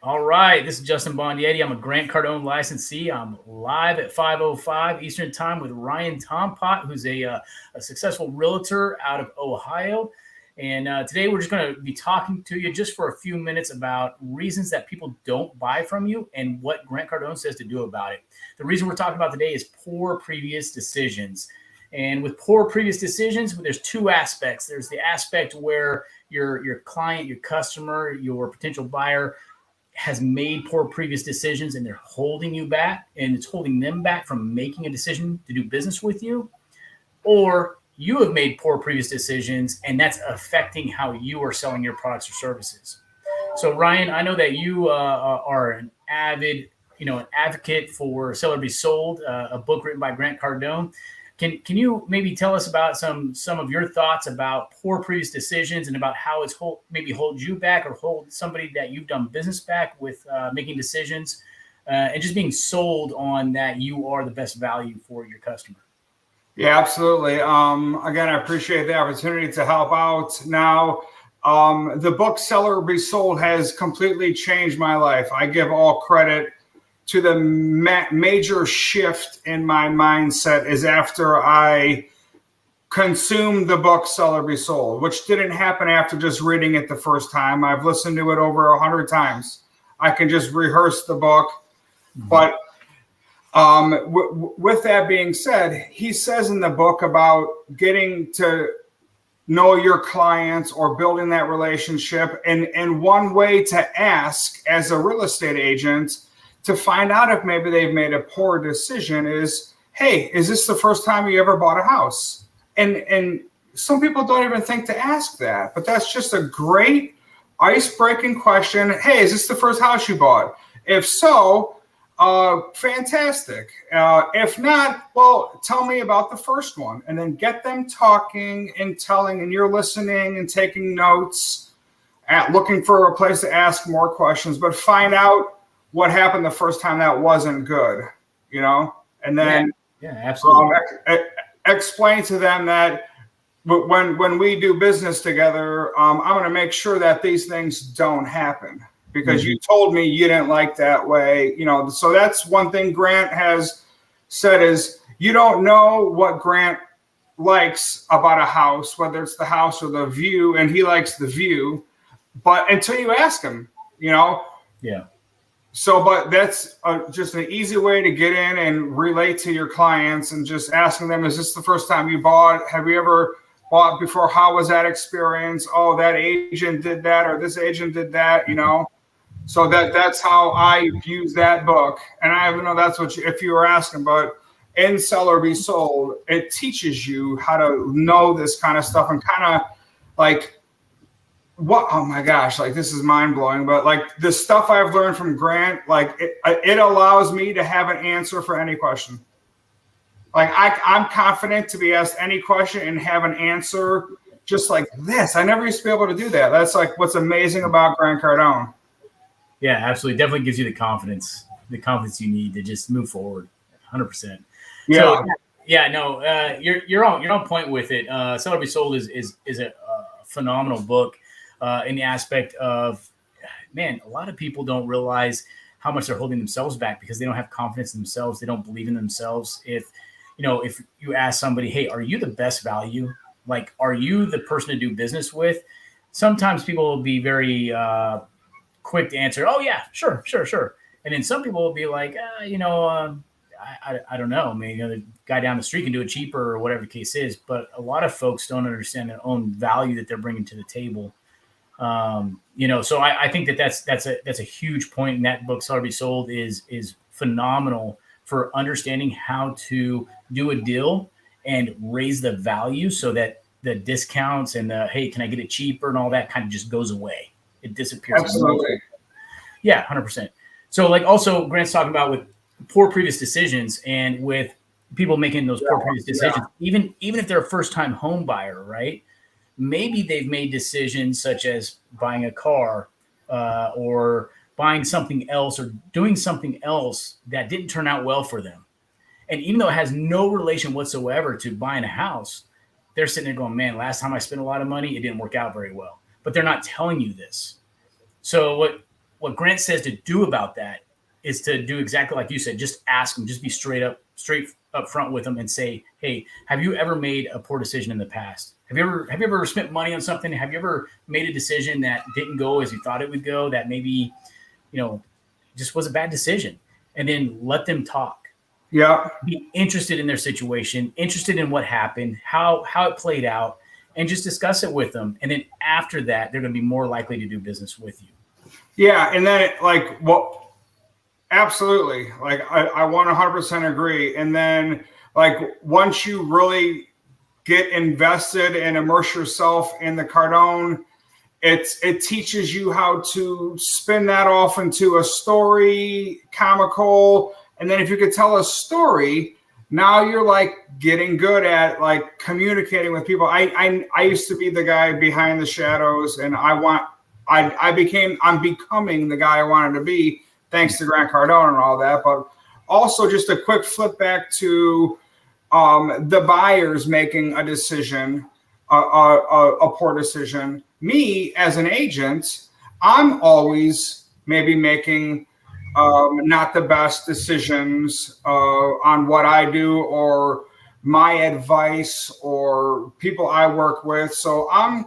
All right, this is Justin Bondietti. I'm a Grant Cardone licensee. I'm live at 5:05 Eastern Time with Ryan Tompot, who's a successful realtor out of Ohio. And today we're just going to be talking to you just for a few minutes about reasons that people don't buy from you and what Grant Cardone says to do about it. The reason we're talking about today is poor previous decisions. And with poor previous decisions, there's two aspects. There's the aspect where your client, your customer, your potential buyer has made poor previous decisions and they're holding you back, and it's holding them back from making a decision to do business with you. Or you have made poor previous decisions and that's affecting how you are selling your products or services. So Ryan, I know that you are an avid, an advocate for Seller Be Sold, a book written by Grant Cardone. Can you maybe tell us about some of your thoughts about poor previous decisions and about how it's maybe hold you back or hold somebody that you've done business back with making decisions and just being sold on that you are the best value for your customer? Yeah, absolutely. Again, I appreciate the opportunity to help out. Now, the book Seller Be Sold has completely changed my life. I give all credit to the major shift in my mindset is after I consumed the book Seller Be Sold, which didn't happen after just reading it the first time. I've listened to it over 100 times. I can just rehearse the book. Mm-hmm. But with that being said, he says in the book about getting to know your clients or building that relationship. And one way to ask as a real estate agent to find out if maybe they've made a poor decision is, hey, is this the first time you ever bought a house? And some people don't even think to ask that, but that's just a great ice-breaking question. Hey, is this the first house you bought? If so, fantastic. If not, well, tell me about the first one, and then get them talking and telling, and you're listening and taking notes, looking for a place to ask more questions, but find out what happened the first time that wasn't good, and then absolutely. Explain to them that when we do business together, I'm going to make sure that these things don't happen because you told me you didn't like that way, so that's one thing Grant has said is you don't know what Grant likes about a house, whether it's the house or the view, and he likes the view, but until you ask him, Yeah. So, but that's just an easy way to get in and relate to your clients and just asking them, is this the first time you bought? Have you ever bought before? How was that experience? Oh, that agent did that or this agent did that, So that's how I use that book. And I know that's what if you were asking, but in Seller Be Sold, it teaches you how to know this kind of stuff and kind of like, oh my gosh, like this is mind blowing, but like the stuff I've learned from Grant, like it allows me to have an answer for any question. Like I'm confident to be asked any question and have an answer just like this. I never used to be able to do that. That's like what's amazing about Grant Cardone. Yeah, absolutely. Definitely gives you the confidence you need to just move forward 100%. Yeah. So, yeah, no, you're on point with it. Seller Be Sold is a phenomenal book. In the aspect of, man, a lot of people don't realize how much they're holding themselves back because they don't have confidence in themselves. They don't believe in themselves. If you ask somebody, hey, are you the best value? Like, are you the person to do business with? Sometimes people will be very quick to answer, oh, yeah, sure. And then some people will be like, I don't know. Maybe the guy down the street can do it cheaper or whatever the case is. But a lot of folks don't understand their own value that they're bringing to the table. So I think that's a huge point in that book. Seller Be Sold is phenomenal for understanding how to do a deal and raise the value so that the discounts and the, hey, can I get it cheaper and all that kind of just goes away. It disappears. Absolutely. Yeah, 100%. So like also Grant's talking about with poor previous decisions and with people making those poor previous decisions, even if they're a first-time home buyer, right? Maybe they've made decisions such as buying a car or buying something else or doing something else that didn't turn out well for them. And even though it has no relation whatsoever to buying a house, they're sitting there going, man, last time I spent a lot of money, it didn't work out very well. But they're not telling you this. So what what Grant says to do about that is to do exactly like you said. Just ask them. Just be straight up front with them and say, hey, have you ever made a poor decision in the past? Have you ever spent money on something? Have you ever made a decision that didn't go as you thought it would go, that maybe, just was a bad decision? And then let them talk. Yeah. Be interested in their situation, interested in what happened, how it played out, and just discuss it with them. And then after that, they're going to be more likely to do business with you. Yeah. And then absolutely. Like I 100% agree. And then once you really get invested and immerse yourself in the Cardone, it teaches you how to spin that off into a story, comical. And then if you could tell a story, now you're getting good at communicating with people. I used to be the guy behind the shadows, and I'm becoming the guy I wanted to be, thanks to Grant Cardone and all that. But also just a quick flip back to the buyers making a decision, a poor decision. Me as an agent, I'm always maybe making not the best decisions on what I do or my advice or people I work with. So I'm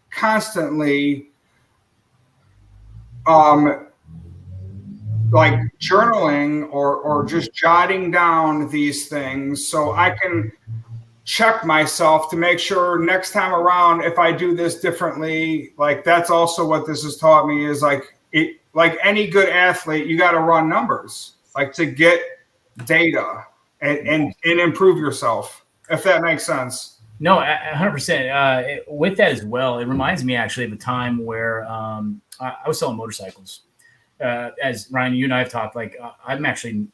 constantly journaling or just jotting down these things so I can check myself to make sure next time around, if I do this differently, that's also what this has taught me is any good athlete, you got to run numbers, to get data and improve yourself, if that makes sense. No, 100%. With that as well, it reminds me actually of a time where I was selling motorcycles. As Ryan, you and I have talked, I'm actually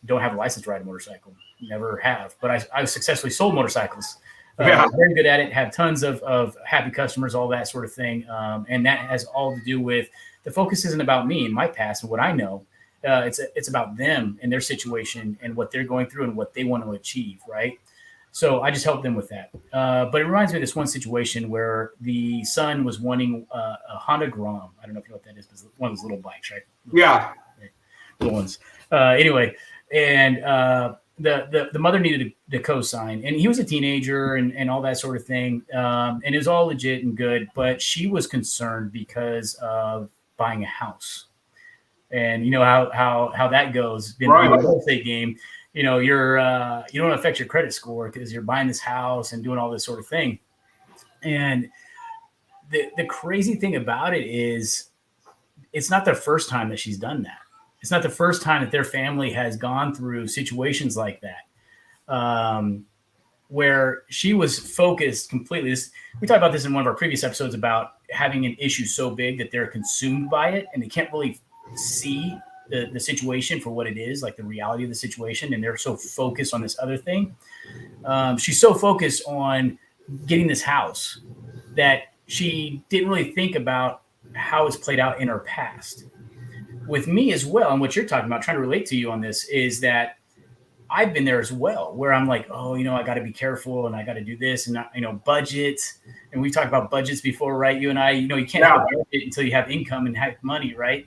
don't have a license to ride a motorcycle. Never have, but I successfully sold motorcycles. Very good at it. Had tons of happy customers, all that sort of thing. And that has all to do with the focus isn't about me and my past and what I know. It's about them and their situation and what they're going through and what they want to achieve, right? So I just helped them with that. But it reminds me of this one situation where the son was wanting a Honda Grom. I don't know if you know what that is, but it's one of those little bikes, right? Yeah. Little ones. Anyway, and the mother needed the co-sign, and he was a teenager and all that sort of thing. And it was all legit and good, but she was concerned because of buying a house. And you know how that goes in the real estate game. You don't affect your credit score because you're buying this house and doing all this sort of thing. And the crazy thing about it is it's not the first time that she's done that. It's not the first time that their family has gone through situations like that, where she was focused completely. We talked about this in one of our previous episodes about having an issue so big that they're consumed by it and they can't really see the situation for what it is, like the reality of the situation, and they're so focused on this other thing. She's so focused on getting this house that she didn't really think about how it's played out in her past. With me as well, and what you're talking about, trying to relate to you on this, is that I've been there as well, where I'm like, I got to be careful and I got to do this and, budgets. And we've talked about budgets before, right? You and I, you can't have a budget until you have income and have money, right?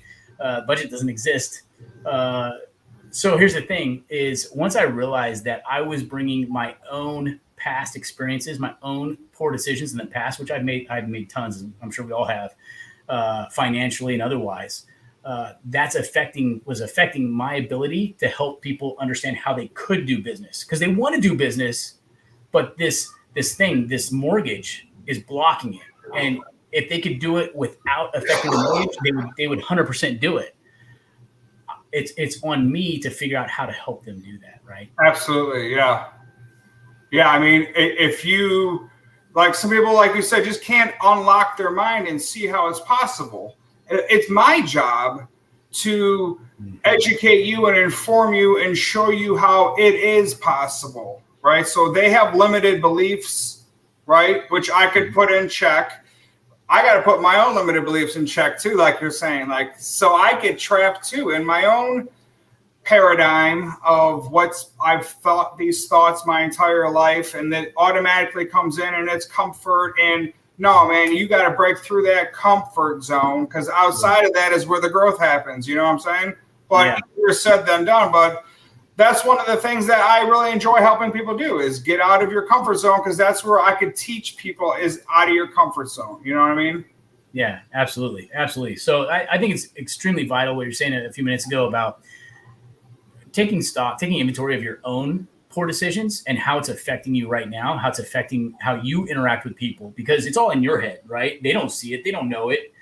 Budget doesn't exist. So here's the thing is once I realized that I was bringing my own past experiences, my own poor decisions in the past, which I've made tons, I'm sure we all have, financially and otherwise, was affecting my ability to help people understand how they could do business, because they want to do business, but this mortgage is blocking it. And if they could do it without affecting the mortgage, they would 100% do it. It's on me to figure out how to help them do that, right? Absolutely, yeah. Yeah, I mean, if you, some people, like you said, just can't unlock their mind and see how it's possible. It's my job to educate you and inform you and show you how it is possible, right? So they have limited beliefs, right, which I could put in check. I got to put my own limited beliefs in check too, like you're saying, so I get trapped too in my own paradigm of I've thought these thoughts my entire life, and that automatically comes in and it's comfort and No, man, you got to break through that comfort zone, because outside of that is where the growth happens. You know what I'm saying? But easier said than done. But that's one of the things that I really enjoy helping people do, is get out of your comfort zone, because that's where I could teach people, is out of your comfort zone. You know what I mean? Yeah, absolutely. Absolutely. So I think it's extremely vital what you're saying a few minutes ago about taking inventory of your own poor decisions and how it's affecting you right now, how it's affecting how you interact with people, because it's all in your head, right? They don't see it. They don't know it,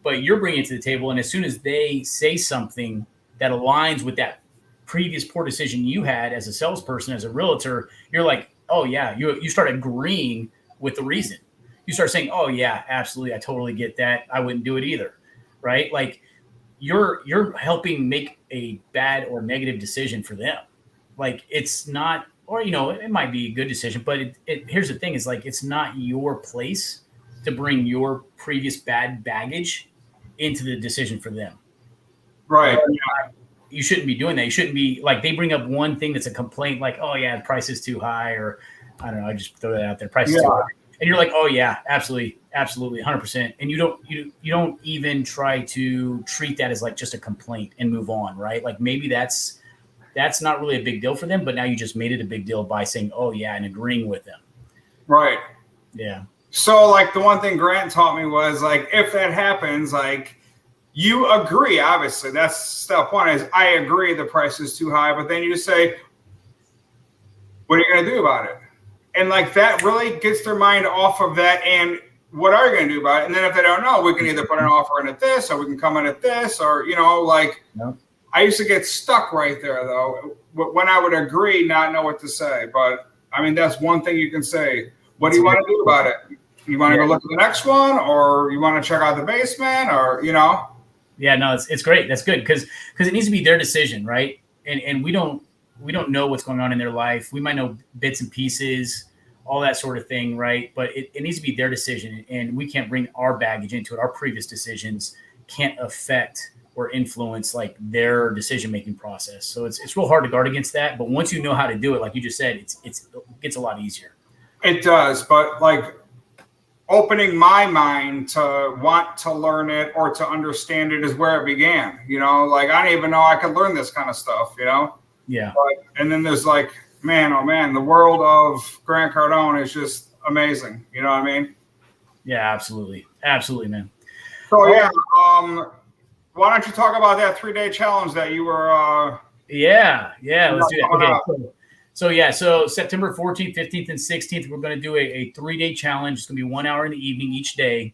but you're bringing it to the table. And as soon as they say something that aligns with that previous poor decision you had as a salesperson, as a realtor, you're like, oh yeah, you start agreeing with the reason. You start saying, oh yeah, absolutely, I totally get that. I wouldn't do it either, right? Like you're helping make a bad or negative decision for them. Like it's not, or it might be a good decision, but here's the thing: is like it's not your place to bring your previous bad baggage into the decision for them. Right. You shouldn't be doing that. You shouldn't be like, they bring up one thing that's a complaint, like, oh yeah, the price is too high, or I don't know, I just throw that out there, price is too high. And you're like, oh yeah, absolutely, 100%. And you don't even try to treat that as like just a complaint and move on, right? Like maybe that's not really a big deal for them, but now you just made it a big deal by saying, oh yeah, and agreeing with them. Right. Yeah. So like the one thing Grant taught me was, like, if that happens, like, you agree, obviously. That's step one, is I agree the price is too high. But then you say, what are you going to do about it? And like that really gets their mind off of that. And what are you going to do about it? And then if they don't know, we can either put an offer in at this, or we can come in at this, or, like, I used to get stuck right there, though, when I would agree, not know what to say. But I mean, that's one thing you can say. What do you want to do about it? You want to go look at the next one, or you want to check out the basement, or, Yeah, no, it's great. That's good, because it needs to be their decision, right? And we don't know what's going on in their life. We might know bits and pieces, all that sort of thing, right? But it needs to be their decision, and we can't bring our baggage into it. Our previous decisions can't affect or influence like their decision-making process. So it's real hard to guard against that. But once you know how to do it, like you just said, it gets a lot easier. It does, but like opening my mind to want to learn it or to understand it is where it began. Like I didn't even know I could learn this kind of stuff. Yeah. And then there's like, man, oh man, the world of Grant Cardone is just amazing. You know what I mean? Yeah, absolutely, man. So yeah, why don't you talk about that 3-day challenge that you were? Yeah, let's do that. Okay. So September 14th, 15th, and 16th, we're going to do a 3-day challenge. It's going to be 1 hour in the evening each day.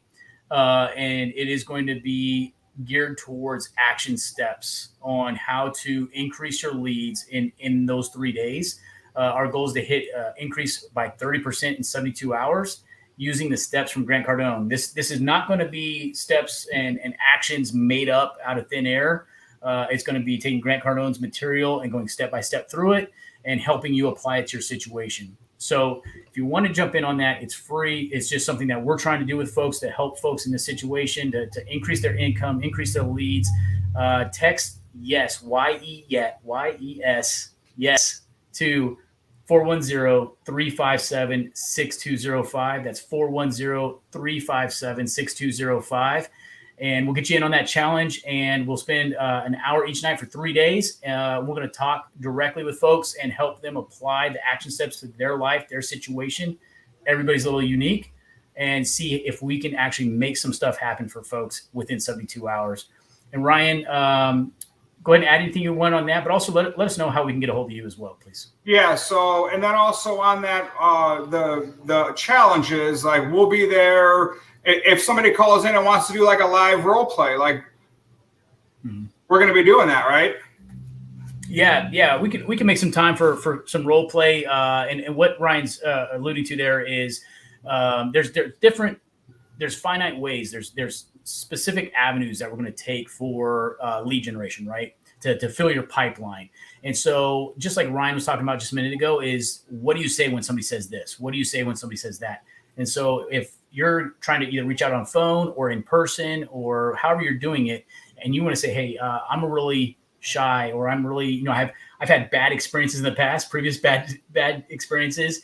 And it is going to be geared towards action steps on how to increase your leads in those 3 days. Our goal is to hit increase by 30% in 72 hours using the steps from Grant Cardone. This is not going to be steps and actions made up out of thin air. It's going to be taking Grant Cardone's material and going step by step through it and helping you apply it to your situation. So if you want to jump in on that, it's free. It's just something that we're trying to do with folks to help folks in this situation to increase their income, increase their leads. Text yes, YES, yes, to 410-357-6205. That's 410-357-6205. And we'll get you in on that challenge, and we'll spend an hour each night for 3 days. We're going to talk directly with folks and help them apply the action steps to their life, their situation. Everybody's a little unique, and see if we can actually make some stuff happen for folks within 72 hours. And Ryan, go ahead and add anything you want on that, but also let us know how we can get a hold of you as well, please. Yeah. So, and then also on that, the challenges, like we'll be there. If somebody calls in and wants to do like a live role play, like we're going to be doing that, right? Yeah. We can make some time for some role play. And what Ryan's alluding to there is there's finite ways. There's specific avenues that we're going to take for lead generation, right? To fill your pipeline. And so just like Ryan was talking about just a minute ago is, what do you say when somebody says this? What do you say when somebody says that? And so if you're trying to either reach out on phone or in person or however you're doing it, and you want to say, hey, I'm really shy, or I'm really, I've had bad experiences in the past, previous bad experiences.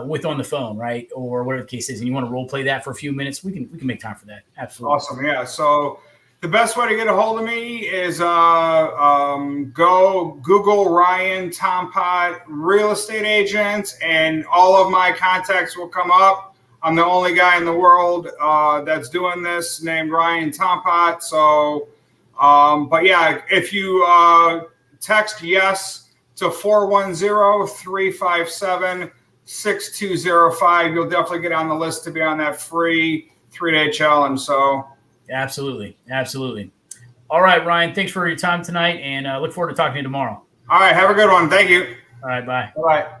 with on the phone, right? Or whatever the case is, and you want to role play that for a few minutes, we can make time for that. Absolutely. Awesome. Yeah. So the best way to get a hold of me is go Google Ryan Tompot real estate agent, and all of my contacts will come up. I'm the only guy in the world that's doing this named Ryan Tompot. So, but yeah, if you text yes to 410-357-6205, you'll definitely get on the list to be on that free 3-day challenge. So absolutely. All right, Ryan, thanks for your time tonight, and look forward to talking to you tomorrow. all right, have a good one. Thank you. All right, bye. Bye.